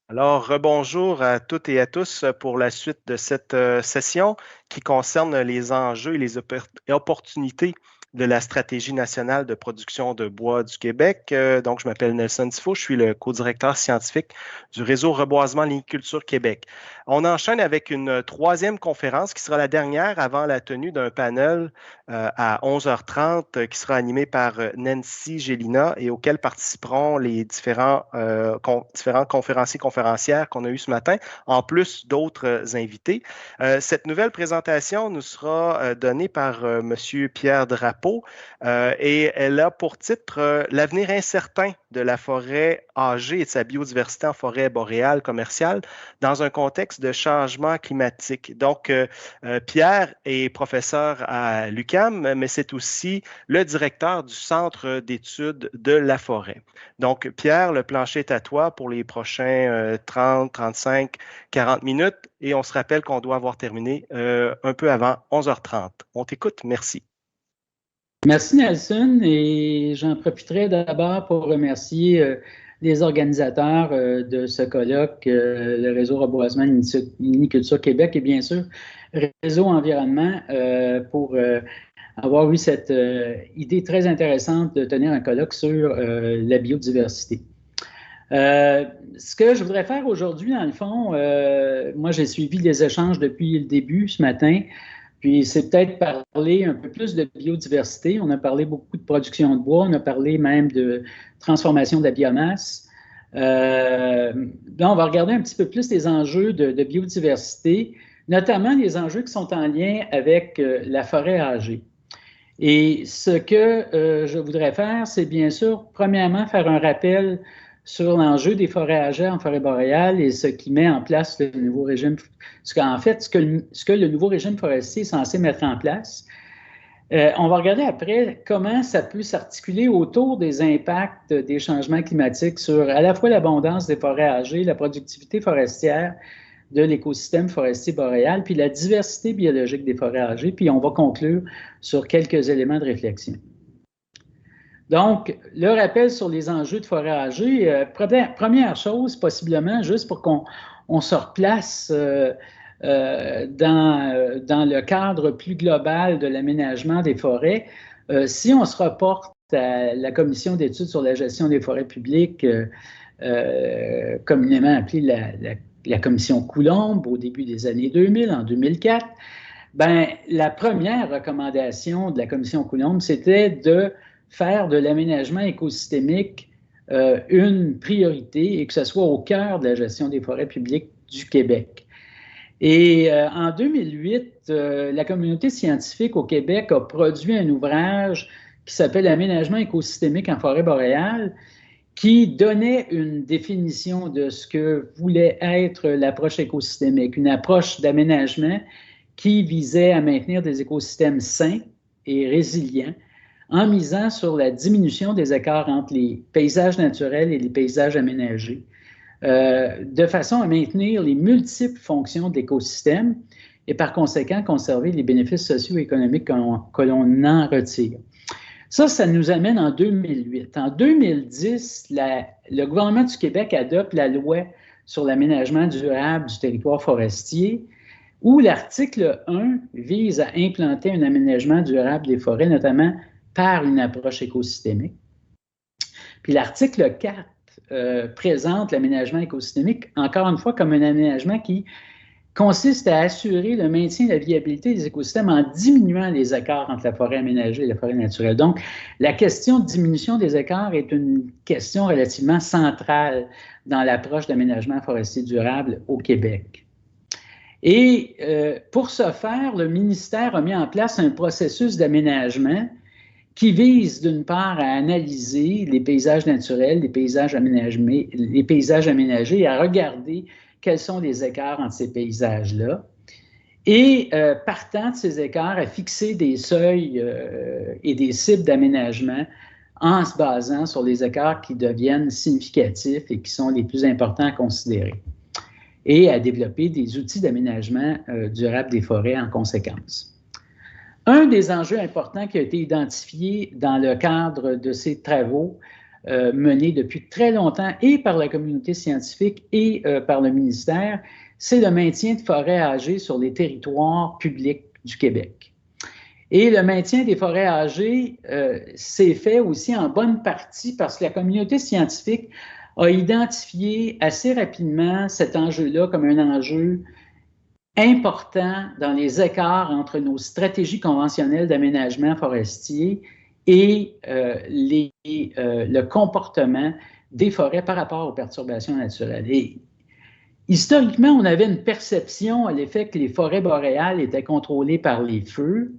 Alors, rebonjour à toutes et à tous pour la suite de cette session qui concerne les enjeux et les opportunités de la stratégie nationale de production de bois du Québec. Donc, je m'appelle Nelson Tifo, je suis le co-directeur scientifique du réseau Reboisement Ligniculture Québec. On enchaîne avec une troisième conférence qui sera la dernière avant la tenue d'un panel à 11h30 qui sera animé par Nancy Gélina et auquel participeront les différents conférenciers conférencières qu'on a eu ce matin, en plus d'autres invités. Cette nouvelle présentation nous sera donnée par M. Pierre Drapeau et elle a pour titre L'avenir incertain de la forêt âgée et de sa biodiversité en forêt boréale commerciale dans un contexte de changement climatique. Donc, Pierre est professeur à l'UQAM, mais c'est aussi le directeur du Centre d'études de la forêt. Donc, Pierre, le plancher est à toi pour les prochains 30, 35, 40 minutes et on se rappelle qu'on doit avoir terminé un peu avant 11h30. On t'écoute, merci. Merci Nelson et j'en profiterai d'abord pour remercier les organisateurs de ce colloque, le réseau Reboisement Ligniculture Québec et bien sûr Réseau Environnement pour avoir eu cette idée très intéressante de tenir un colloque sur la biodiversité. Ce que je voudrais faire aujourd'hui, dans le fond, moi j'ai suivi les échanges depuis le début ce matin. Puis c'est peut-être parler un peu plus de biodiversité. On a parlé beaucoup de production de bois, on a parlé même de transformation de la biomasse. Là, on va regarder un petit peu plus les enjeux de biodiversité, notamment les enjeux qui sont en lien avec la forêt âgée. Et ce que je voudrais faire, c'est bien sûr, premièrement, faire un rappel sur l'enjeu des forêts âgées en forêt boréale et ce qui met en place le nouveau régime, ce que le nouveau régime forestier est censé mettre en place. On va regarder après comment ça peut s'articuler autour des impacts des changements climatiques sur à la fois l'abondance des forêts âgées, la productivité forestière de l'écosystème forestier boréal, puis la diversité biologique des forêts âgées, puis on va conclure sur quelques éléments de réflexion. Donc, le rappel sur les enjeux de forêt âgée, première chose, possiblement, juste pour qu'on se replace dans le cadre plus global de l'aménagement des forêts, si on se reporte à la commission d'études sur la gestion des forêts publiques, communément appelée la commission Coulombe au début des années 2000, en 2004, ben, la première recommandation de la commission Coulombe, c'était de faire de l'aménagement écosystémique une priorité et que ce soit au cœur de la gestion des forêts publiques du Québec. Et en 2008, la communauté scientifique au Québec a produit un ouvrage qui s'appelle Aménagement écosystémique en forêt boréale, qui donnait une définition de ce que voulait être l'approche écosystémique, une approche d'aménagement qui visait à maintenir des écosystèmes sains et résilients en misant sur la diminution des écarts entre les paysages naturels et les paysages aménagés, de façon à maintenir les multiples fonctions de l'écosystème et par conséquent conserver les bénéfices socio-économiques que l'on en retire. Ça nous amène en 2008. En 2010, le gouvernement du Québec adopte la loi sur l'aménagement durable du territoire forestier, où l'article 1 vise à implanter un aménagement durable des forêts, notamment par une approche écosystémique. Puis l'article 4 présente l'aménagement écosystémique, encore une fois, comme un aménagement qui consiste à assurer le maintien de la viabilité des écosystèmes en diminuant les écarts entre la forêt aménagée et la forêt naturelle. Donc, la question de diminution des écarts est une question relativement centrale dans l'approche d'aménagement forestier durable au Québec. Et pour ce faire, le ministère a mis en place un processus d'aménagement qui vise d'une part à analyser les paysages naturels, les paysages aménagés et à regarder quels sont les écarts entre ces paysages-là. Et partant de ces écarts, à fixer des seuils et des cibles d'aménagement en se basant sur les écarts qui deviennent significatifs et qui sont les plus importants à considérer. Et à développer des outils d'aménagement durable des forêts en conséquence. Un des enjeux importants qui a été identifié dans le cadre de ces travaux menée depuis très longtemps et par la communauté scientifique et par le ministère, c'est le maintien de forêts âgées sur les territoires publics du Québec. Et le maintien des forêts âgées s'est fait aussi en bonne partie parce que la communauté scientifique a identifié assez rapidement cet enjeu-là comme un enjeu important dans les écarts entre nos stratégies conventionnelles d'aménagement forestier et le comportement des forêts par rapport aux perturbations naturelles. Et historiquement, on avait une perception à l'effet que les forêts boréales étaient contrôlées par les feux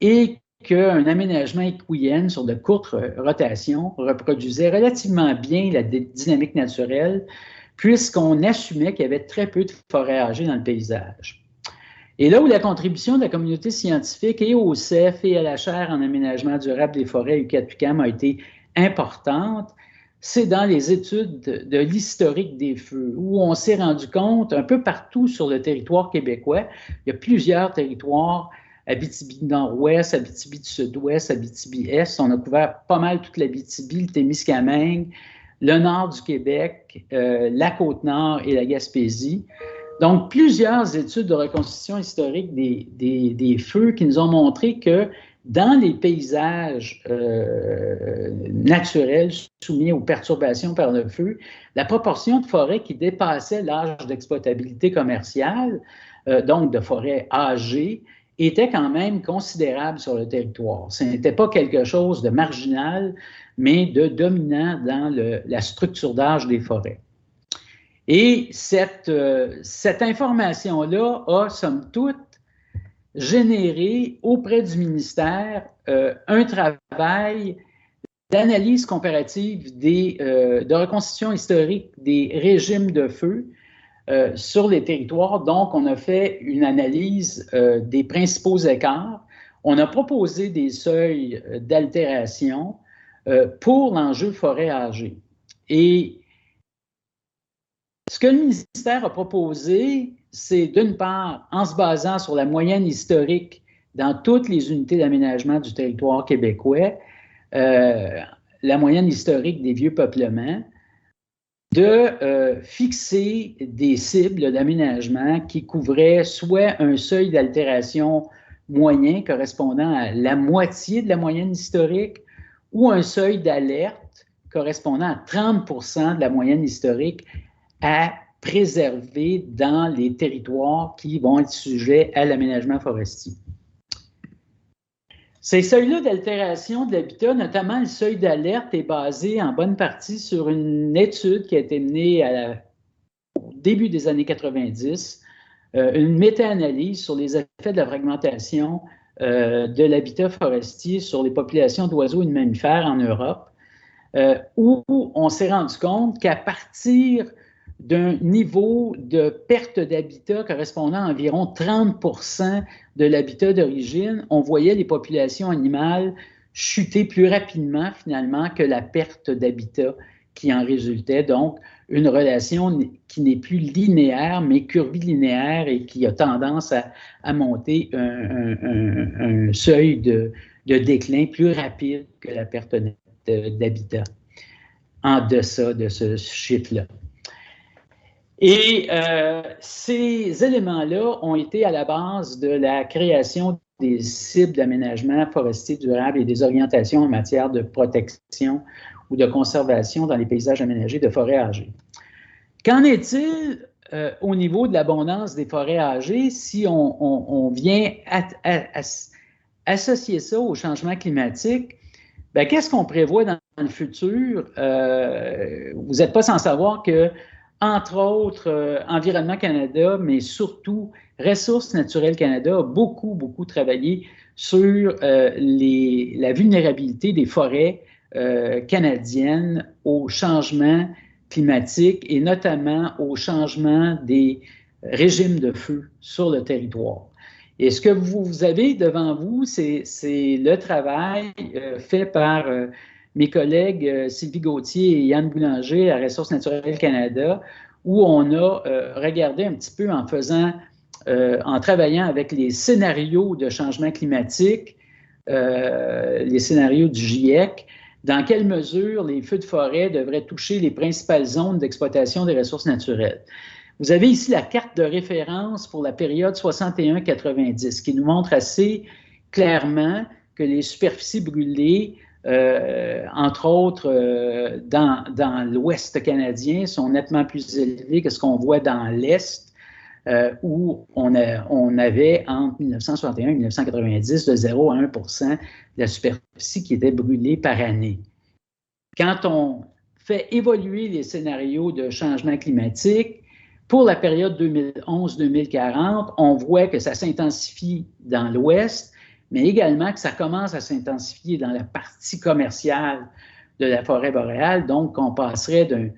et qu'un aménagement équilibre sur de courtes rotations reproduisait relativement bien la dynamique naturelle puisqu'on assumait qu'il y avait très peu de forêts âgées dans le paysage. Et là où la contribution de la communauté scientifique et au CEF et à la chaire en aménagement durable des forêts UQAT-UQAM a été importante, c'est dans les études de l'historique des feux, où on s'est rendu compte un peu partout sur le territoire québécois, il y a plusieurs territoires, Abitibi-Nord-Ouest, Abitibi-Sud-Ouest, Abitibi-Est, on a couvert pas mal toute l'Abitibi, le Témiscamingue, le nord du Québec, la Côte-Nord et la Gaspésie. Donc, plusieurs études de reconstitution historique des feux qui nous ont montré que dans les paysages naturels soumis aux perturbations par le feu, la proportion de forêts qui dépassait l'âge d'exploitabilité commerciale, donc de forêts âgées, était quand même considérable sur le territoire. Ce n'était pas quelque chose de marginal, mais de dominant dans la structure d'âge des forêts. Et cette information-là a, somme toute, généré auprès du ministère un travail d'analyse comparative de reconstitution historique des régimes de feu sur les territoires. Donc, on a fait une analyse des principaux écarts. On a proposé des seuils d'altération pour l'enjeu forêt âgée. Et ce que le ministère a proposé, c'est d'une part, en se basant sur la moyenne historique dans toutes les unités d'aménagement du territoire québécois, la moyenne historique des vieux peuplements, de fixer des cibles d'aménagement qui couvraient soit un seuil d'altération moyen correspondant à la moitié de la moyenne historique ou un seuil d'alerte correspondant à 30% de la moyenne historique à préserver dans les territoires qui vont être sujets à l'aménagement forestier. Ces seuils-là d'altération de l'habitat, notamment le seuil d'alerte, est basé en bonne partie sur une étude qui a été menée au début des années 90, une méta-analyse sur les effets de la fragmentation de l'habitat forestier sur les populations d'oiseaux et de mammifères en Europe, où on s'est rendu compte qu'à partir d'un niveau de perte d'habitat correspondant à environ 30% de l'habitat d'origine, on voyait les populations animales chuter plus rapidement finalement que la perte d'habitat qui en résultait. Donc, une relation qui n'est plus linéaire, mais curvilinéaire et qui a tendance à monter un seuil de déclin plus rapide que la perte d'habitat en deçà de ce chiffre-là. Et ces éléments-là ont été à la base de la création des cibles d'aménagement forestier durable et des orientations en matière de protection ou de conservation dans les paysages aménagés de forêts âgées. Qu'en est-il au niveau de l'abondance des forêts âgées si on vient associer ça au changement climatique? Bien, qu'est-ce qu'on prévoit dans le futur? Vous n'êtes pas sans savoir que entre autres, Environnement Canada, mais surtout Ressources naturelles Canada a beaucoup travaillé sur la vulnérabilité des forêts canadiennes au changement climatique et notamment au changement des régimes de feu sur le territoire. Et ce que vous avez devant vous, c'est le travail fait par mes collègues Sylvie Gauthier et Yann Boulanger à Ressources naturelles Canada, où on a regardé un petit peu en travaillant avec les scénarios de changement climatique, les scénarios du GIEC, dans quelle mesure les feux de forêt devraient toucher les principales zones d'exploitation des ressources naturelles. Vous avez ici la carte de référence pour la période 61-90 qui nous montre assez clairement que les superficies brûlées, entre autres dans l'ouest canadien, sont nettement plus élevées que ce qu'on voit dans l'est, où on avait entre 1961 et 1990 de 0 à 1 % de la superficie qui était brûlée par année. Quand on fait évoluer les scénarios de changement climatique, pour la période 2011-2040, on voit que ça s'intensifie dans l'ouest, mais également que ça commence à s'intensifier dans la partie commerciale de la forêt boréale. Donc, on passerait d'un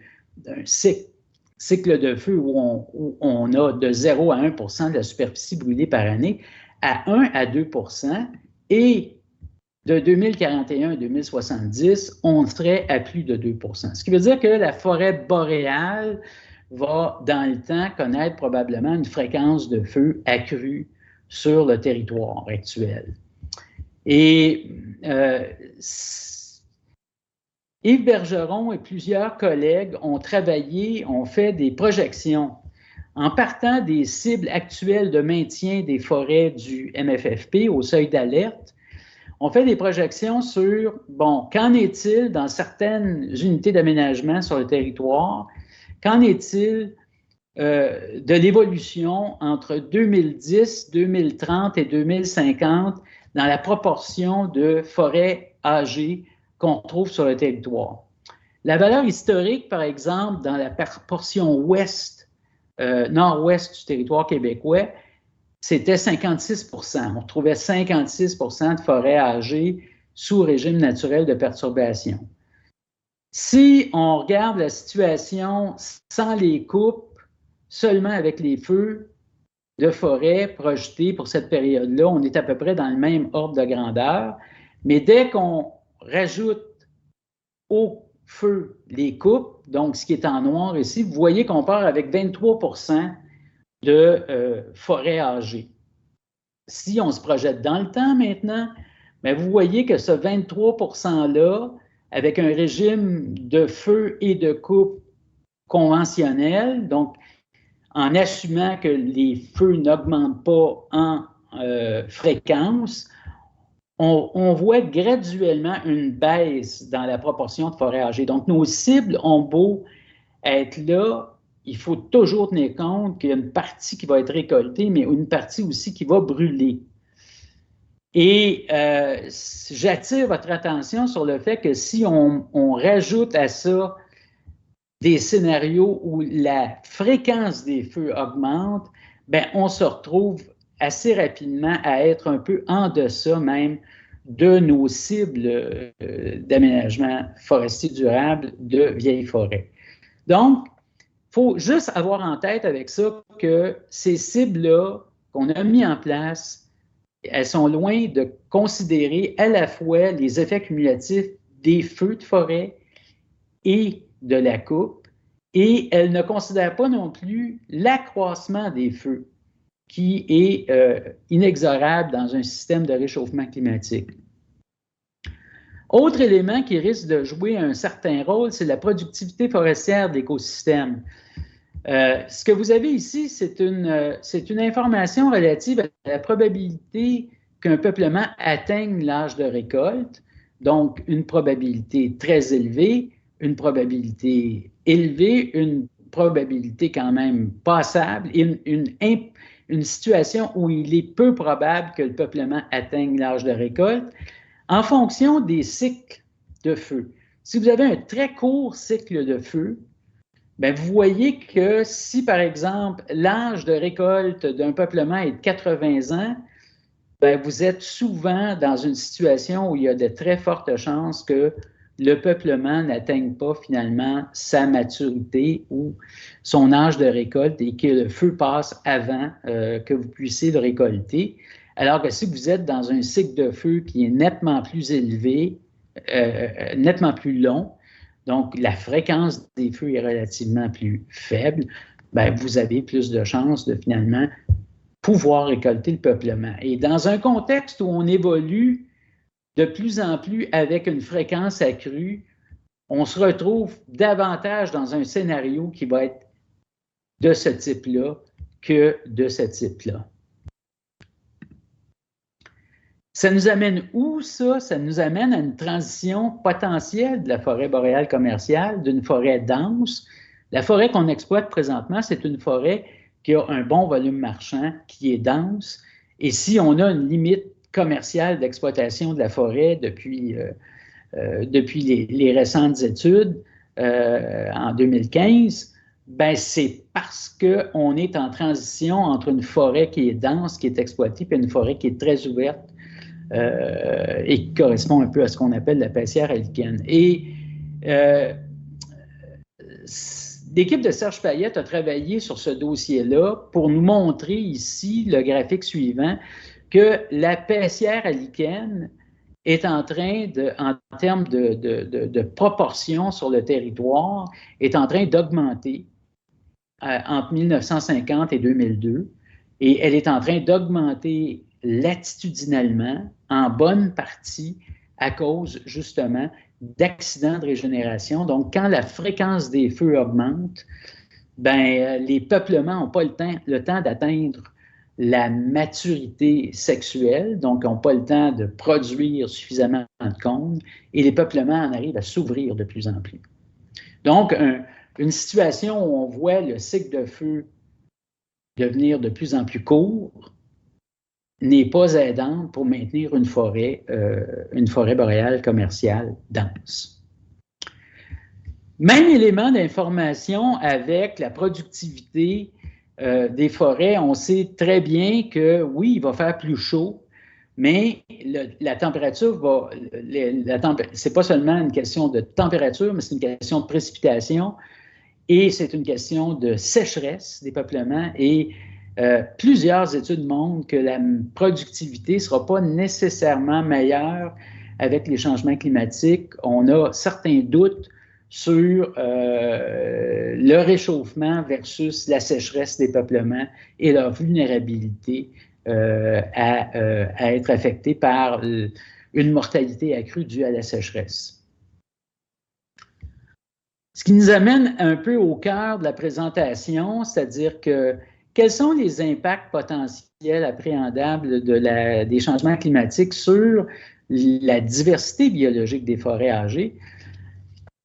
cycle de feu où on a de 0 à 1 % de la superficie brûlée par année à 1 à 2 % et de 2041 à 2070, on serait à plus de 2 %. Ce qui veut dire que la forêt boréale va, dans le temps, connaître probablement une fréquence de feu accrue sur le territoire actuel. Et Yves Bergeron et plusieurs collègues ont travaillé, ont fait des projections en partant des cibles actuelles de maintien des forêts du MFFP au seuil d'alerte. On fait des projections sur, bon, qu'en est-il dans certaines unités d'aménagement sur le territoire? Qu'en est-il de l'évolution entre 2010, 2030 et 2050 dans la proportion de forêts âgées qu'on trouve sur le territoire? La valeur historique, par exemple, dans la portion ouest, nord-ouest du territoire québécois, c'était 56 %. On retrouvait 56 % de forêts âgées sous régime naturel de perturbation. Si on regarde la situation sans les coupes, seulement avec les feux de forêt projetés pour cette période-là, on est à peu près dans le même ordre de grandeur. Mais dès qu'on rajoute au feu les coupes, donc ce qui est en noir ici, vous voyez qu'on part avec 23 % de forêts âgées. Si on se projette dans le temps maintenant, bien, vous voyez que ce 23 % avec un régime de feu et de coupe conventionnel, donc en assumant que les feux n'augmentent pas en fréquence, on voit graduellement une baisse dans la proportion de forêts âgées. Donc, nos cibles ont beau être là, il faut toujours tenir compte qu'il y a une partie qui va être récoltée, mais une partie aussi qui va brûler. Et j'attire votre attention sur le fait que si on rajoute à ça des scénarios où la fréquence des feux augmente, bien, on se retrouve assez rapidement à être un peu en deçà même de nos cibles d'aménagement forestier durable de vieilles forêts. Donc, il faut juste avoir en tête avec ça que ces cibles-là qu'on a mis en place, elles sont loin de considérer à la fois les effets cumulatifs des feux de forêt et de la coupe, et elles ne considèrent pas non plus l'accroissement des feux, qui est inexorable dans un système de réchauffement climatique. Autre élément qui risque de jouer un certain rôle, c'est la productivité forestière de l'écosystème. Ce que vous avez ici, c'est une information relative à la probabilité qu'un peuplement atteigne l'âge de récolte, donc une probabilité très élevée, une probabilité élevée, une probabilité quand même passable et une situation où il est peu probable que le peuplement atteigne l'âge de récolte en fonction des cycles de feu. Si vous avez un très court cycle de feu, bien, vous voyez que si, par exemple, l'âge de récolte d'un peuplement est de 80 ans, bien, vous êtes souvent dans une situation où il y a de très fortes chances que le peuplement n'atteigne pas finalement sa maturité ou son âge de récolte et que le feu passe avant que vous puissiez le récolter. Alors que si vous êtes dans un cycle de feu qui est nettement plus élevé, nettement plus long, donc la fréquence des feux est relativement plus faible, bien, vous avez plus de chances de finalement pouvoir récolter le peuplement. Et dans un contexte où on évolue de plus en plus avec une fréquence accrue, on se retrouve davantage dans un scénario qui va être de ce type-là que de ce type-là. Ça nous amène où, ça? Ça nous amène à une transition potentielle de la forêt boréale commerciale, d'une forêt dense. La forêt qu'on exploite présentement, c'est une forêt qui a un bon volume marchand, qui est dense. Et si on a une limite commerciale d'exploitation de la forêt depuis les récentes études en 2015, ben c'est parce qu'on est en transition entre une forêt qui est dense, qui est exploitée, et une forêt qui est très ouverte, et qui correspond un peu à ce qu'on appelle la paissière alicane. Et l'équipe de Serge Payette a travaillé sur ce dossier-là pour nous montrer ici, le graphique suivant, que la paissière alicane est en train en termes de proportion sur le territoire, est en train d'augmenter entre 1950 et 2002, et elle est en train d'augmenter latitudinalement, en bonne partie, à cause, justement, d'accidents de régénération. Donc, quand la fréquence des feux augmente, ben, les peuplements n'ont pas le temps d'atteindre la maturité sexuelle, donc n'ont pas le temps de produire suffisamment de cônes, et les peuplements en arrivent à s'ouvrir de plus en plus. Donc, une situation où on voit le cycle de feu devenir de plus en plus court n'est pas aidante pour maintenir une forêt boréale commerciale dense. Même élément d'information avec la productivité des forêts. On sait très bien que oui, il va faire plus chaud, mais la température va... c'est pas seulement une question de température, mais c'est une question de précipitation et c'est une question de sécheresse des peuplements. Et plusieurs études montrent que la productivité ne sera pas nécessairement meilleure avec les changements climatiques. On a certains doutes sur le réchauffement versus la sécheresse des peuplements et leur vulnérabilité à être affectés par une mortalité accrue due à la sécheresse. Ce qui nous amène un peu au cœur de la présentation, c'est-à-dire que quels sont les impacts potentiels appréhendables des changements climatiques sur la diversité biologique des forêts âgées?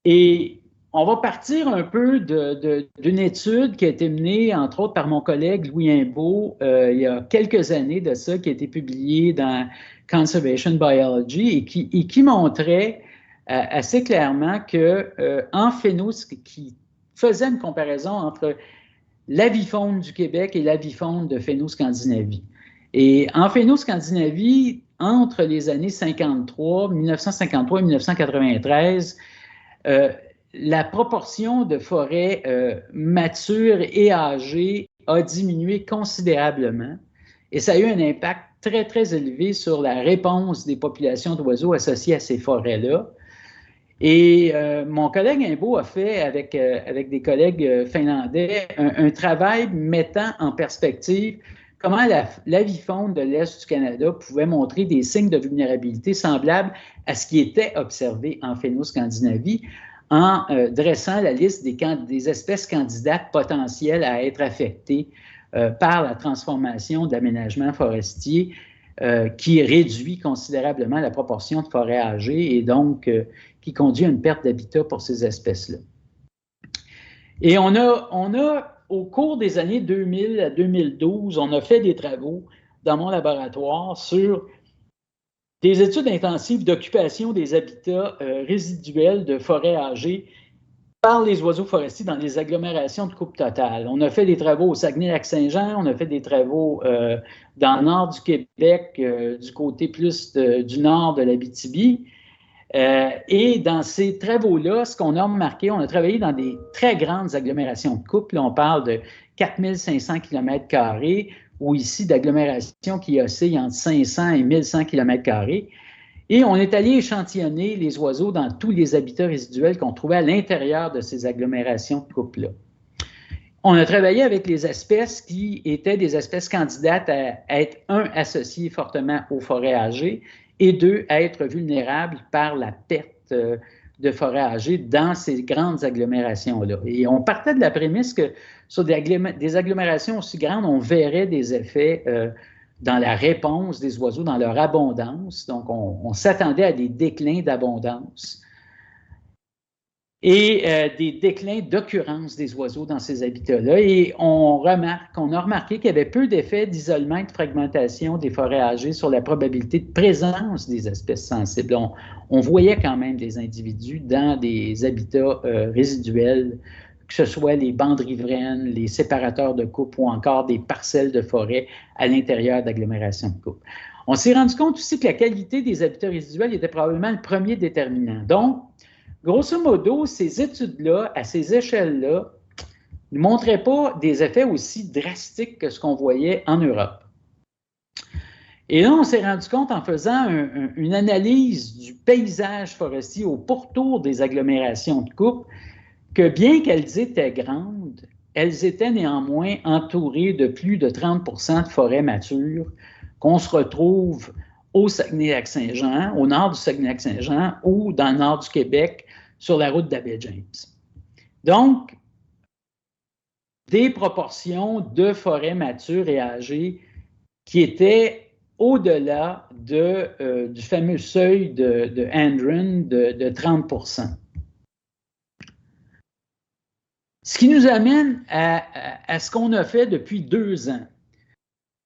Et on va partir un peu d'une étude qui a été menée, entre autres, par mon collègue Louis Imbeau il y a quelques années de ça, qui a été publiée dans Conservation Biology et qui montrait assez clairement qu'en qui faisait une comparaison entre l'avifaune du Québec et l'avifaune de Féno-Scandinavie. Et en Féno-Scandinavie, entre les années 1953 et 1993, la proportion de forêts matures et âgées a diminué considérablement et ça a eu un impact très, très élevé sur la réponse des populations d'oiseaux associées à ces forêts-là. Et mon collègue Imbeau a fait, avec des collègues finlandais, un travail mettant en perspective comment l'avifaune de l'Est du Canada pouvait montrer des signes de vulnérabilité semblables à ce qui était observé en Féno-Scandinavie en dressant la liste des espèces candidates potentielles à être affectées par la transformation de l'aménagement forestier qui réduit considérablement la proportion de forêts âgées et donc qui conduit à une perte d'habitat pour ces espèces-là. Et on a, au cours des années 2000 à 2012, on a fait des travaux dans mon laboratoire sur des études intensives d'occupation des habitats résiduels de forêts âgées par les oiseaux forestiers dans les agglomérations de coupe totale. On a fait des travaux au Saguenay-Lac-Saint-Jean, on a fait des travaux dans le nord du Québec, du côté plus du nord de l'Abitibi. Et dans ces travaux-là, ce qu'on a remarqué, on a travaillé dans des très grandes agglomérations de coupe. Là, on parle de 4500 km² ou ici d'agglomérations qui oscillent entre 500 et 1100 km². Et on est allé échantillonner les oiseaux dans tous les habitats résiduels qu'on trouvait à l'intérieur de ces agglomérations de coupe-là. On a travaillé avec les espèces qui étaient des espèces candidates à être, associées fortement aux forêts âgées et 2, être vulnérables par la perte de forêts âgées dans ces grandes agglomérations-là. Et on partait de la prémisse que sur des agglomérations aussi grandes, on verrait des effets dans la réponse des oiseaux, dans leur abondance. Donc, on s'attendait à des déclins d'abondance et des déclins d'occurrence des oiseaux dans ces habitats-là. Et on a remarqué qu'il y avait peu d'effets d'isolement et de fragmentation des forêts âgées sur la probabilité de présence des espèces sensibles. On voyait quand même des individus dans des habitats résiduels, que ce soit les bandes riveraines, les séparateurs de coupe ou encore des parcelles de forêt à l'intérieur d'agglomérations de coupe. On s'est rendu compte aussi que la qualité des habitats résiduels était probablement le premier déterminant. Donc, grosso modo, ces études-là, à ces échelles-là, ne montraient pas des effets aussi drastiques que ce qu'on voyait en Europe. Et là, on s'est rendu compte en faisant une analyse du paysage forestier au pourtour des agglomérations de coupe que bien qu'elles étaient grandes, elles étaient néanmoins entourées de plus de 30% de forêts matures qu'on se retrouve au Saguenay-Lac-Saint-Jean, au nord du Saguenay-Lac-Saint-Jean ou dans le nord du Québec, sur la route d'Abbé-James. Donc, des proportions de forêts matures et âgées qui étaient au-delà du fameux seuil de Andren de 30%. Ce qui nous amène à ce qu'on a fait depuis 2 ans.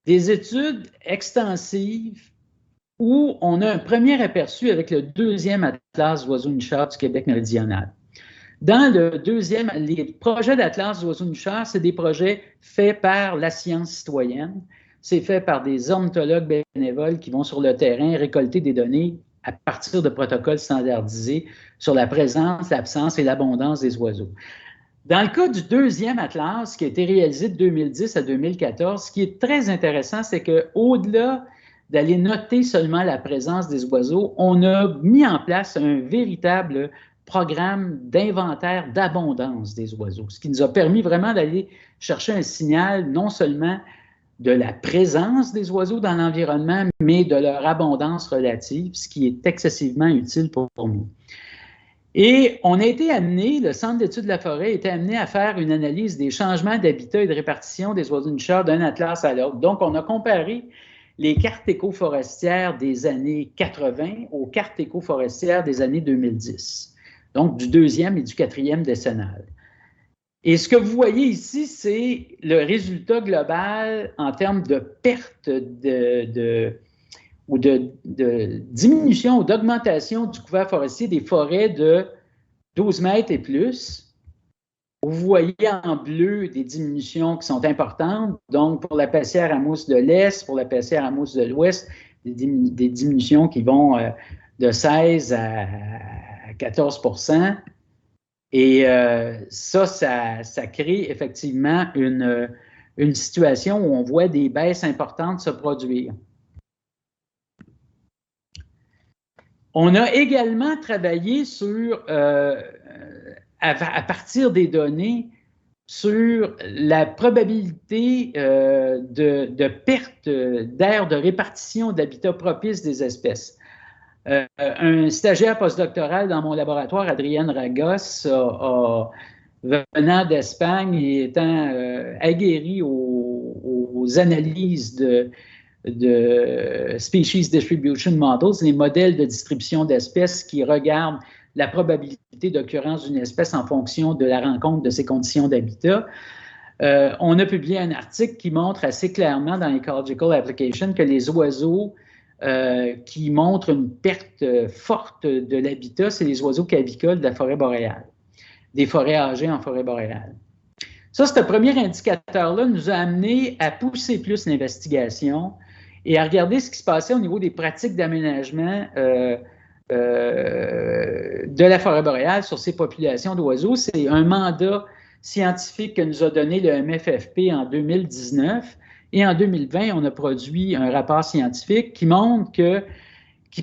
Des études extensives où on a un premier aperçu avec le 2e atlas d'oiseaux-nicheurs du Québec méridional. Dans le 2e, les projets d'atlas d'oiseaux-nicheurs, c'est des projets faits par la science citoyenne. C'est fait par des ornithologues bénévoles qui vont sur le terrain récolter des données à partir de protocoles standardisés sur la présence, l'absence et l'abondance des oiseaux. Dans le cas du 2e atlas, qui a été réalisé de 2010 à 2014, ce qui est très intéressant, c'est qu'au-delà d'aller noter seulement la présence des oiseaux, on a mis en place un véritable programme d'inventaire d'abondance des oiseaux, ce qui nous a permis vraiment d'aller chercher un signal non seulement de la présence des oiseaux dans l'environnement, mais de leur abondance relative, ce qui est excessivement utile pour nous. Et on a été amené, le Centre d'études de la forêt a été amené à faire une analyse des changements d'habitat et de répartition des oiseaux-nicheurs d'un atlas à l'autre. Donc, on a comparé les cartes éco-forestières des années 80 aux cartes éco-forestières des années 2010, donc du 2e et du 4e décennal. Et ce que vous voyez ici, c'est le résultat global en termes de perte ou de diminution ou d'augmentation du couvert forestier des forêts de 12 mètres et plus. Vous voyez en bleu des diminutions qui sont importantes. Donc, pour la paissière à mousse de l'Est, pour la paissière à mousse de l'Ouest, des diminutions qui vont de 16 à 14%. Et ça crée effectivement une situation où on voit des baisses importantes se produire. On a également travaillé sur, à partir des données, sur la probabilité de perte d'aires de répartition d'habitats propices des espèces. Un stagiaire postdoctoral dans mon laboratoire, Adrienne Ragos, venant d'Espagne et étant aguerri aux analyses de Species Distribution Models, les modèles de distribution d'espèces qui regardent la probabilité d'occurrence d'une espèce en fonction de la rencontre de ses conditions d'habitat. On a publié un article qui montre assez clairement dans Ecological Application que les oiseaux qui montrent une perte forte de l'habitat, c'est les oiseaux clavicoles de la forêt boréale, des forêts âgées en forêt boréale. Ça, ce premier indicateur-là nous a amené à pousser plus l'investigation et à regarder ce qui se passait au niveau des pratiques d'aménagement de la forêt boréale sur ces populations d'oiseaux. C'est un mandat scientifique que nous a donné le MFFP en 2019. Et en 2020, on a produit un rapport scientifique qui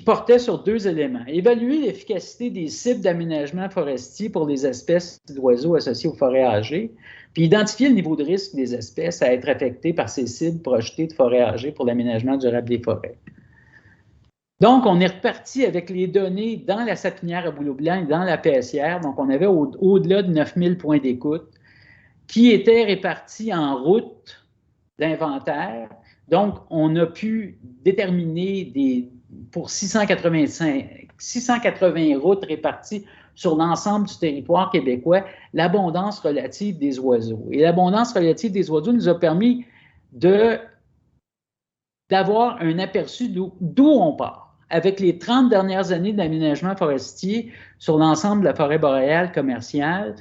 portait sur 2 éléments. Évaluer l'efficacité des cibles d'aménagement forestier pour les espèces d'oiseaux associées aux forêts âgées, puis identifier le niveau de risque des espèces à être affectées par ces cibles projetées de forêts âgées pour l'aménagement durable des forêts. Donc, on est reparti avec les données dans la sapinière à bouleau blanc et dans la PSR. Donc, on avait au-delà de 9000 points d'écoute qui étaient répartis en routes d'inventaire. Donc, on a pu déterminer pour 680 routes réparties sur l'ensemble du territoire québécois, l'abondance relative des oiseaux. Et l'abondance relative des oiseaux nous a permis d'avoir un aperçu d'où on part. Avec les 30 dernières années d'aménagement forestier sur l'ensemble de la forêt boréale commerciale,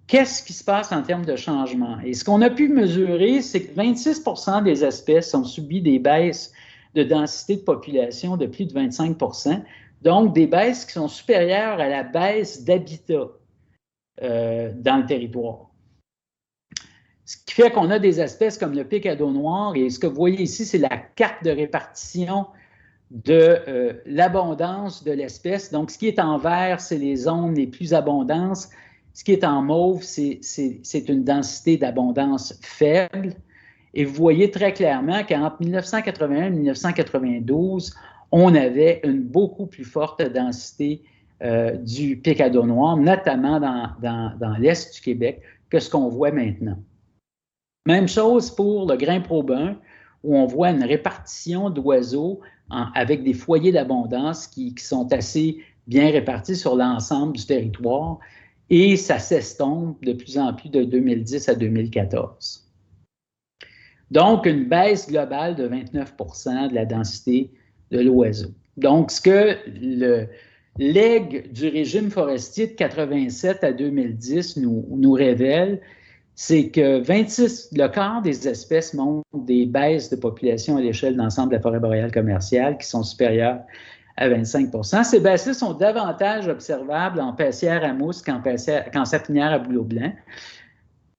qu'est-ce qui se passe en termes de changement? Et ce qu'on a pu mesurer, c'est que 26% des espèces ont subi des baisses de densité de population de plus de 25%, donc des baisses qui sont supérieures à la baisse d'habitat dans le territoire. Ce qui fait qu'on a des espèces comme le pic à dos noir, et ce que vous voyez ici, c'est la carte de répartition de l'abondance de l'espèce. Donc, ce qui est en vert, c'est les zones les plus abondantes. Ce qui est en mauve, c'est une densité d'abondance faible. Et vous voyez très clairement qu'entre 1981 et 1992, on avait une beaucoup plus forte densité du pic à dos noir, notamment dans l'est du Québec, que ce qu'on voit maintenant. Même chose pour le grimpe robin, où on voit une répartition d'oiseaux avec des foyers d'abondance qui sont assez bien répartis sur l'ensemble du territoire, et ça s'estompe de plus en plus de 2010 à 2014. Donc, une baisse globale de 29% de la densité de l'oiseau. Donc, ce que le legs du régime forestier de 87 à 2010 nous révèle, c'est que le quart des espèces montrent des baisses de population à l'échelle de l'ensemble de la forêt boréale commerciale qui sont supérieures à 25%. Ces baisses sont davantage observables en paissière à mousse qu'en sapinière à bouleau blanc.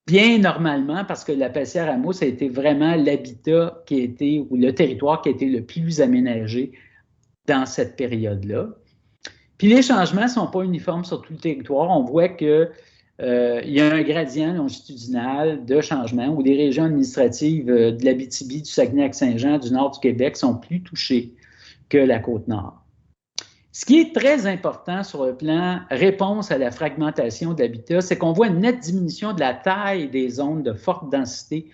Bien normalement, parce que la paissière à mousse a été vraiment l'habitat ou le territoire qui a été le plus aménagé dans cette période-là. Puis les changements ne sont pas uniformes sur tout le territoire. On voit qu'il y a un gradient longitudinal de changement où des régions administratives de l'Abitibi, du Saguenay-Lac-Saint-Jean, du nord du Québec sont plus touchées que la Côte-Nord. Ce qui est très important sur le plan réponse à la fragmentation de l'habitat, c'est qu'on voit une nette diminution de la taille des zones de forte densité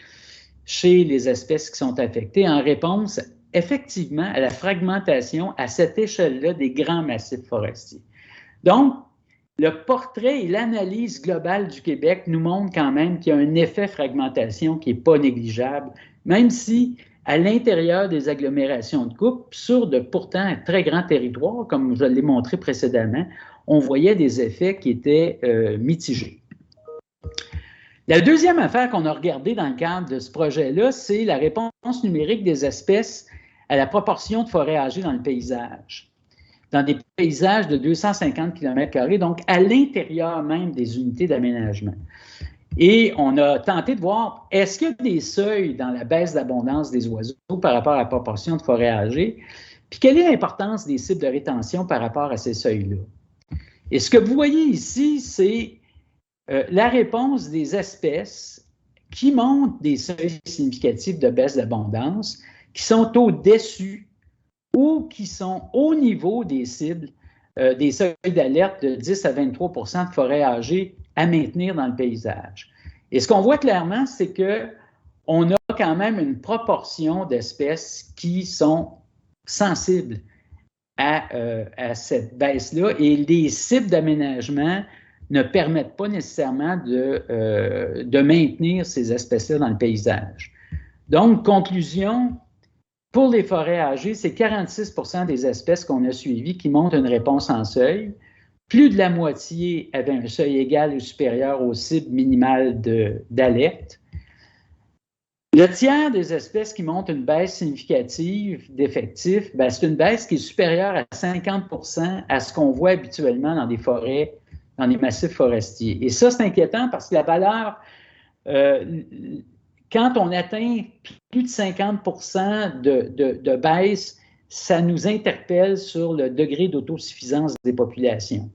chez les espèces qui sont affectées en réponse effectivement à la fragmentation à cette échelle-là des grands massifs forestiers. Donc, le portrait et l'analyse globale du Québec nous montrent quand même qu'il y a un effet fragmentation qui n'est pas négligeable, même si à l'intérieur des agglomérations de coupe, sur pourtant un très grand territoire, comme je l'ai montré précédemment, on voyait des effets qui étaient mitigés. La deuxième affaire qu'on a regardée dans le cadre de ce projet-là, c'est la réponse numérique des espèces à la proportion de forêts âgées dans le paysage, dans des paysages de 250 km², donc à l'intérieur même des unités d'aménagement. Et on a tenté de voir, est-ce qu'il y a des seuils dans la baisse d'abondance des oiseaux par rapport à la proportion de forêts âgées? Puis quelle est l'importance des cibles de rétention par rapport à ces seuils-là? Et ce que vous voyez ici, c'est la réponse des espèces qui montrent des seuils significatifs de baisse d'abondance, qui sont au-dessus ou qui sont au niveau des cibles, des seuils d'alerte de 10 à 23% de forêts âgées à maintenir dans le paysage. Et ce qu'on voit clairement, c'est qu'on a quand même une proportion d'espèces qui sont sensibles à cette baisse-là, et les cibles d'aménagement ne permettent pas nécessairement de maintenir ces espèces-là dans le paysage. Donc, conclusion, pour les forêts âgées, c'est 46% des espèces qu'on a suivies qui montrent une réponse en seuil. Plus de la moitié avait un seuil égal ou supérieur aux cibles minimales d'alerte. Le tiers des espèces qui montrent une baisse significative d'effectifs, c'est une baisse qui est supérieure à 50% à ce qu'on voit habituellement dans des forêts, dans des massifs forestiers. Et ça, c'est inquiétant parce que la valeur, quand on atteint plus de 50% de baisse, ça nous interpelle sur le degré d'autosuffisance des populations.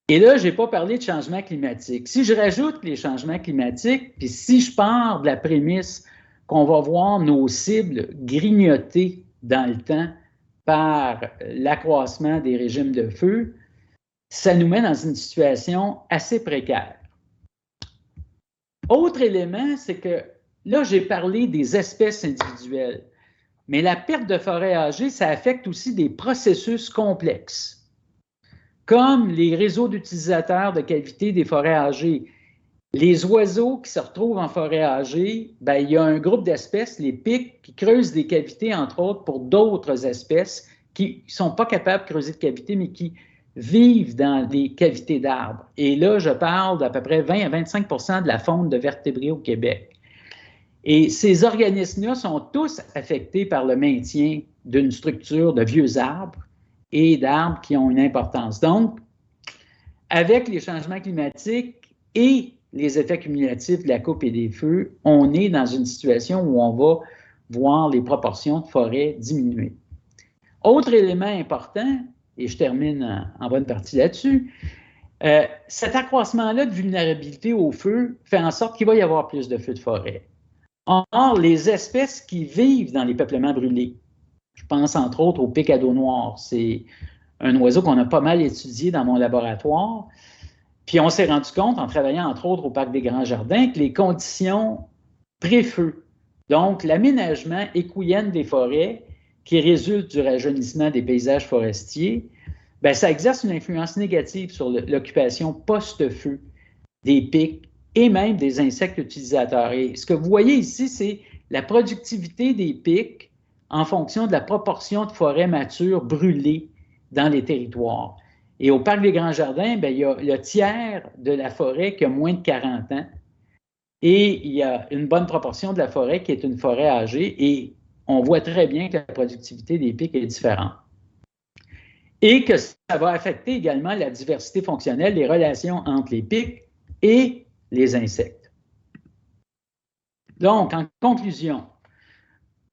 Et là, je n'ai pas parlé de changement climatique. Si je rajoute les changements climatiques, puis si je pars de la prémisse qu'on va voir nos cibles grignoter dans le temps par l'accroissement des régimes de feu, ça nous met dans une situation assez précaire. Autre élément, c'est que là, j'ai parlé des espèces individuelles, mais la perte de forêt âgée, ça affecte aussi des processus complexes, comme les réseaux d'utilisateurs de cavités des forêts âgées. Les oiseaux qui se retrouvent en forêt âgée, ben, il y a un groupe d'espèces, les pics, qui creusent des cavités, entre autres, pour d'autres espèces qui ne sont pas capables de creuser de cavités, mais qui vivent dans des cavités d'arbres. Et là, je parle d'à peu près 20 à 25 % de la faune de vertébrés au Québec. Et ces organismes-là sont tous affectés par le maintien d'une structure de vieux arbres et d'arbres qui ont une importance. Donc, avec les changements climatiques et les effets cumulatifs de la coupe et des feux, on est dans une situation où on va voir les proportions de forêt diminuer. Autre élément important, et je termine en bonne partie là-dessus, cet accroissement-là de vulnérabilité au feu fait en sorte qu'il va y avoir plus de feux de forêt. Or, les espèces qui vivent dans les peuplements brûlés, je pense entre autres au pic à dos noir, c'est un oiseau qu'on a pas mal étudié dans mon laboratoire, puis on s'est rendu compte, en travaillant entre autres au Parc des Grands Jardins, que les conditions pré-feu, donc l'aménagement écouillène des forêts, qui résulte du rajeunissement des paysages forestiers, bien, ça exerce une influence négative sur l'occupation post-feu des pics et même des insectes utilisateurs. Et ce que vous voyez ici, c'est la productivité des pics en fonction de la proportion de forêts matures brûlées dans les territoires. Et au Parc des Grands Jardins, bien, il y a le tiers de la forêt qui a moins de 40 ans et il y a une bonne proportion de la forêt qui est une forêt âgée et on voit très bien que la productivité des pics est différente. Et que ça va affecter également la diversité fonctionnelle, les relations entre les pics et les insectes. Donc, en conclusion,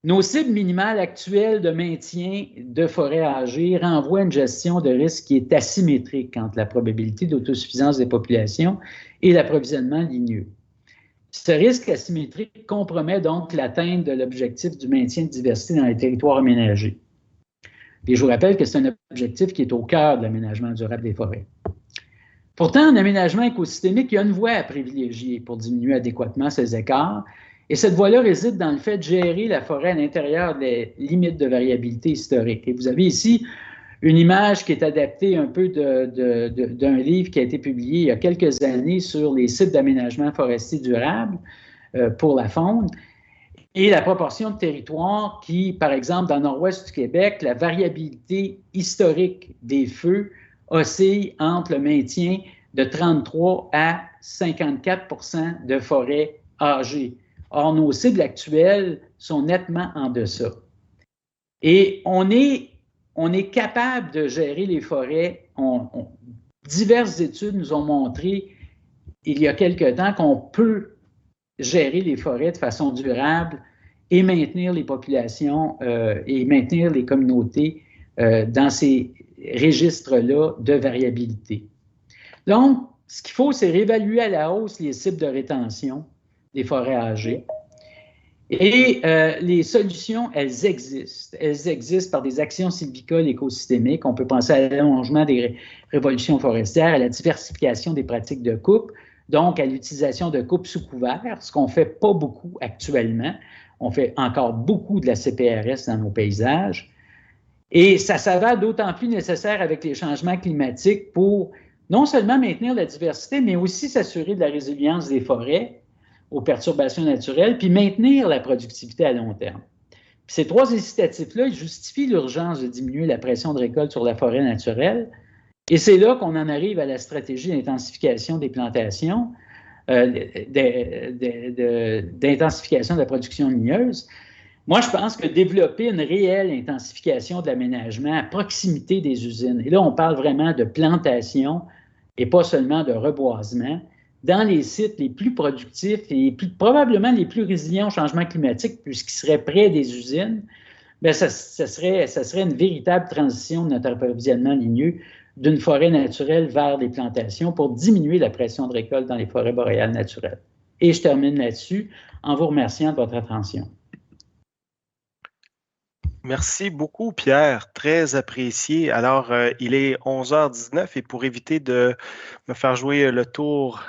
nos cibles minimales actuelles de maintien de forêts âgées renvoient à une gestion de risque qui est asymétrique entre la probabilité d'autosuffisance des populations et l'approvisionnement ligneux. Ce risque asymétrique compromet donc l'atteinte de l'objectif du maintien de diversité dans les territoires aménagés. Et je vous rappelle que c'est un objectif qui est au cœur de l'aménagement durable des forêts. Pourtant, en aménagement écosystémique, il y a une voie à privilégier pour diminuer adéquatement ces écarts. Et cette voie-là réside dans le fait de gérer la forêt à l'intérieur des limites de variabilité historique. Et vous avez ici une image qui est adaptée un peu d'un livre qui a été publié il y a quelques années sur les sites d'aménagement forestier durable pour la faune et la proportion de territoires qui, par exemple, dans le nord-ouest du Québec, la variabilité historique des feux oscille entre le maintien de 33 à 54 % de forêts âgées. Or, nos cibles actuelles sont nettement en deçà. Et on est capable de gérer les forêts. Diverses études nous ont montré, il y a quelque temps, qu'on peut gérer les forêts de façon durable et maintenir les populations et maintenir les communautés dans ces registres-là de variabilité. Donc, ce qu'il faut, c'est réévaluer à la hausse les cibles de rétention des forêts âgées. Et les solutions, elles existent. Elles existent par des actions sylvicoles écosystémiques. On peut penser à l'allongement des révolutions forestières, à la diversification des pratiques de coupe, donc à l'utilisation de coupe sous couvert, ce qu'on ne fait pas beaucoup actuellement. On fait encore beaucoup de la CPRS dans nos paysages. Et ça s'avère d'autant plus nécessaire avec les changements climatiques pour non seulement maintenir la diversité, mais aussi s'assurer de la résilience des forêts aux perturbations naturelles, puis maintenir la productivité à long terme. Puis ces trois incitatifs-là, ils justifient l'urgence de diminuer la pression de récolte sur la forêt naturelle. Et c'est là qu'on en arrive à la stratégie d'intensification des plantations, d'intensification de la production ligneuse. Moi, je pense que développer une réelle intensification de l'aménagement à proximité des usines, et là, on parle vraiment de plantation et pas seulement de reboisement, dans les sites les plus productifs et probablement les plus résilients au changement climatique, puisqu'ils seraient près des usines, bien, ça serait une véritable transition de notre approvisionnement ligneux d'une forêt naturelle vers des plantations pour diminuer la pression de récolte dans les forêts boréales naturelles. Et je termine là-dessus en vous remerciant de votre attention. Merci beaucoup, Pierre. Très apprécié. Alors, il est 11h19 et pour éviter de me faire jouer le tour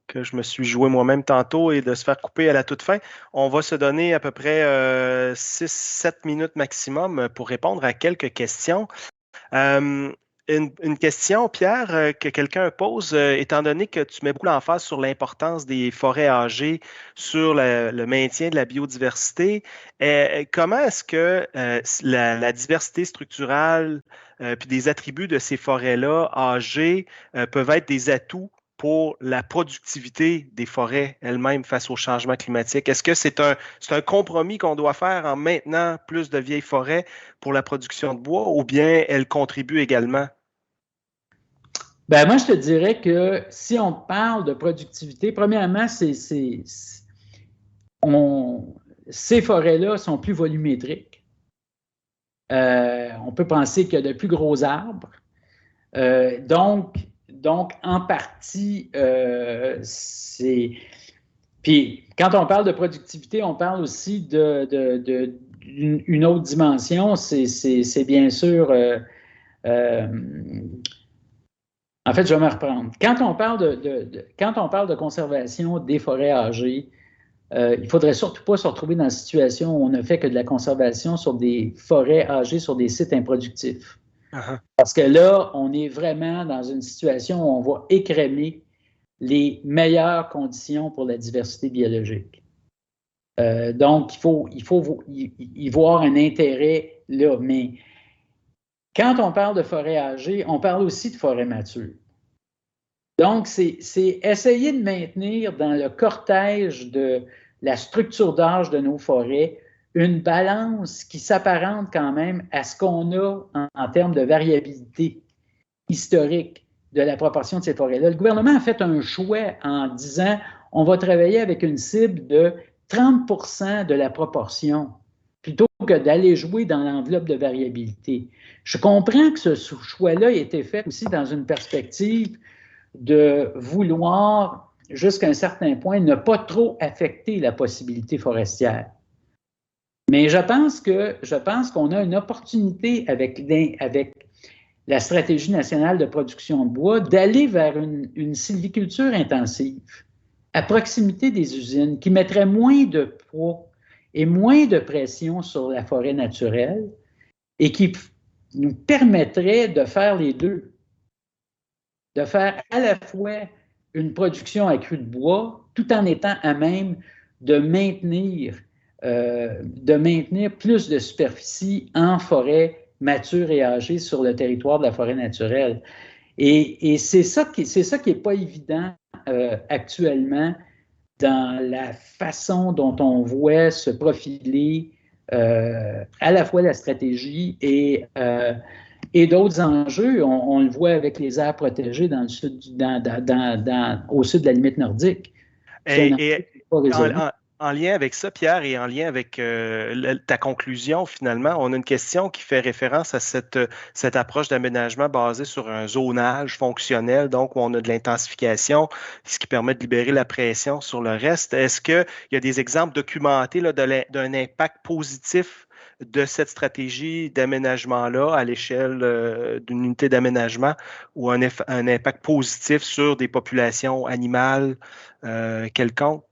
que je me suis joué moi-même tantôt et de se faire couper à la toute fin, on va se donner à peu près 6-7 minutes maximum pour répondre à quelques questions. Une question, Pierre, que quelqu'un pose, étant donné que tu mets beaucoup l'emphase sur l'importance des forêts âgées, sur le maintien de la biodiversité, comment est-ce que la diversité structurale puis des attributs de ces forêts-là âgées peuvent être des atouts pour la productivité des forêts elles-mêmes face au changement climatique? Est-ce que c'est un compromis qu'on doit faire en maintenant plus de vieilles forêts pour la production de bois ou bien elles contribuent également? Ben, moi, je te dirais que si on parle de productivité, premièrement, ces forêts-là sont plus volumétriques. On peut penser qu'il y a de plus gros arbres. Donc, en partie, c'est... Puis, quand on parle de productivité, on parle aussi d'une autre dimension. C'est bien sûr... en fait, je vais me reprendre. Quand on parle de conservation des forêts âgées, il ne faudrait surtout pas se retrouver dans une situation où on ne fait que de la conservation sur des forêts âgées, sur des sites improductifs. Uh-huh. Parce que là, on est vraiment dans une situation où on va écrémer les meilleures conditions pour la diversité biologique. Donc, il faut y voir un intérêt là. Mais quand on parle de forêt âgée, on parle aussi de forêt mature. Donc, c'est essayer de maintenir dans le cortège de la structure d'âge de nos forêts une balance qui s'apparente quand même à ce qu'on a en termes de variabilité historique de la proportion de ces forêts-là. Le gouvernement a fait un choix en disant on va travailler avec une cible de 30% de la proportion plutôt que d'aller jouer dans l'enveloppe de variabilité. Je comprends que ce choix-là ait été fait aussi dans une perspective de vouloir, jusqu'à un certain point, ne pas trop affecter la possibilité forestière. Mais je pense qu'on a une opportunité avec la stratégie nationale de production de bois d'aller vers une sylviculture intensive à proximité des usines qui mettrait moins de poids et moins de pression sur la forêt naturelle et qui nous permettrait de faire les deux. De faire à la fois une production accrue de bois tout en étant à même de maintenir plus de superficie en forêt mature et âgée sur le territoire de la forêt naturelle. Et c'est ça qui n'est pas évident actuellement dans la façon dont on voit se profiler à la fois la stratégie et d'autres enjeux. On le voit avec les aires protégées dans le sud, au sud de la limite nordique. En lien avec ça, Pierre, et en lien avec ta conclusion, finalement, on a une question qui fait référence à cette approche d'aménagement basée sur un zonage fonctionnel, donc où on a de l'intensification, ce qui permet de libérer la pression sur le reste. Est-ce qu'il y a des exemples documentés là, d'un impact positif de cette stratégie d'aménagement-là à l'échelle d'une unité d'aménagement ou un impact positif sur des populations animales quelconques?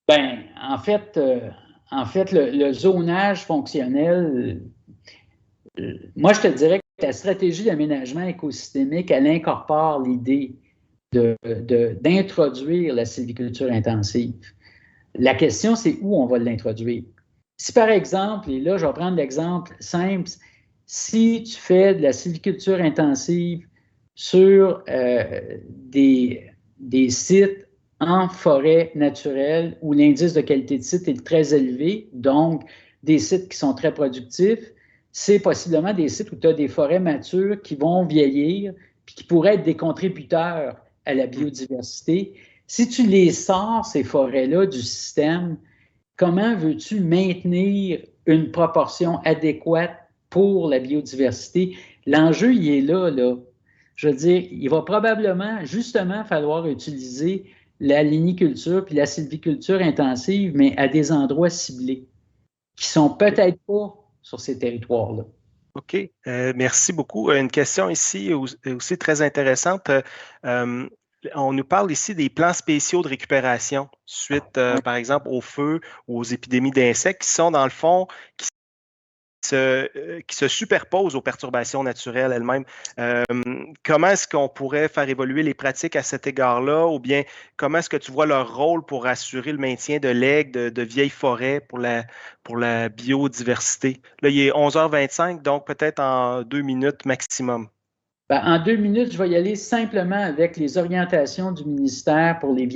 Bien, en fait, le zonage fonctionnel, moi, je te dirais que la stratégie d'aménagement écosystémique, elle incorpore l'idée d'introduire la sylviculture intensive. La question, c'est où on va l'introduire. Si, par exemple, et là, je vais prendre l'exemple simple, si tu fais de la sylviculture intensive sur des sites en forêt naturelle où l'indice de qualité de site est très élevé, donc des sites qui sont très productifs, c'est possiblement des sites où tu as des forêts matures qui vont vieillir puis qui pourraient être des contributeurs à la biodiversité. Si tu les sors, ces forêts-là, du système, comment veux-tu maintenir une proportion adéquate pour la biodiversité? L'enjeu, il est là. Je veux dire, il va probablement, justement, falloir utiliser la liniculture puis la sylviculture intensive, mais à des endroits ciblés, qui sont peut-être pas sur ces territoires-là. OK. Merci beaucoup. Une question ici aussi très intéressante. On nous parle ici des plans spéciaux de récupération suite, par exemple, aux feux ou aux épidémies d'insectes qui sont, dans le fond, qui se superposent aux perturbations naturelles elles-mêmes. Comment est-ce qu'on pourrait faire évoluer les pratiques à cet égard-là, ou bien comment est-ce que tu vois leur rôle pour assurer le maintien de legs, de vieilles forêts pour la biodiversité? Là, il est 11h25, donc peut-être en 2 minutes maximum. Ben, en 2 minutes, je vais y aller simplement avec les orientations du ministère pour les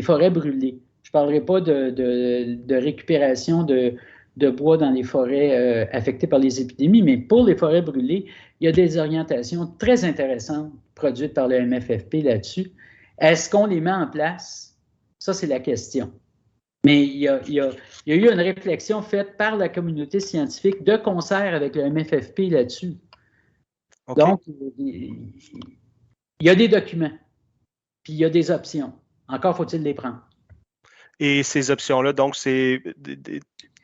forêts brûlées. Je ne parlerai pas de récupération de bois dans les forêts affectées par les épidémies, mais pour les forêts brûlées, il y a des orientations très intéressantes produites par le MFFP là-dessus. Est-ce qu'on les met en place? Ça, c'est la question. Mais il y a eu une réflexion faite par la communauté scientifique de concert avec le MFFP là-dessus. Okay. Donc, il y a des documents, puis il y a des options. Encore faut-il les prendre. Et ces options-là, donc, c'est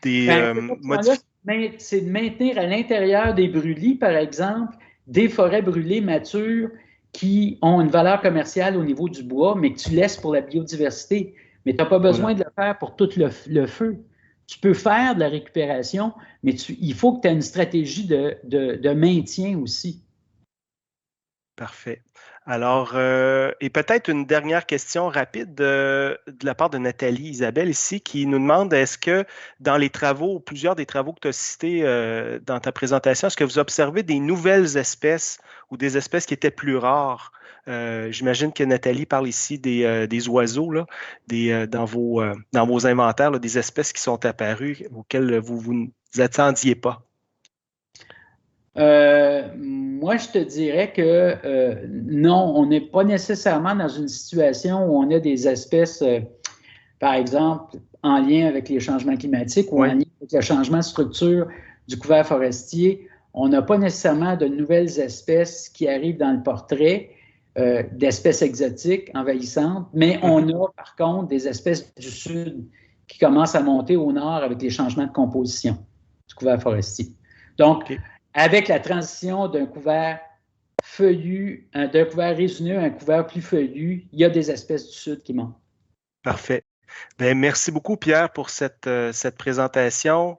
c'est de maintenir à l'intérieur des brûlis, par exemple, des forêts brûlées matures qui ont une valeur commerciale au niveau du bois, mais que tu laisses pour la biodiversité. Mais tu n'as pas besoin de le faire pour tout le feu. Tu peux faire de la récupération, mais il faut que tu aies une stratégie de maintien aussi. Parfait. Alors, et peut-être une dernière question rapide de la part de Nathalie Isabelle ici, qui nous demande, est-ce que dans les travaux, plusieurs des travaux que tu as cités dans ta présentation, est-ce que vous observez des nouvelles espèces ou des espèces qui étaient plus rares? J'imagine que Nathalie parle ici des oiseaux là, dans vos inventaires, là, des espèces qui sont apparues auxquelles vous ne vous attendiez pas. Moi, je te dirais que non, on n'est pas nécessairement dans une situation où on a des espèces, par exemple, en lien avec les changements climatiques ou en lien avec le changement de structure du couvert forestier. On n'a pas nécessairement de nouvelles espèces qui arrivent dans le portrait d'espèces exotiques envahissantes, mais on a par contre des espèces du sud qui commencent à monter au nord avec les changements de composition du couvert forestier. Donc, avec la transition d'un couvert feuillu, d'un couvert résineux à un couvert plus feuillu, il y a des espèces du sud qui montent. Parfait. Bien, merci beaucoup, Pierre, pour cette présentation.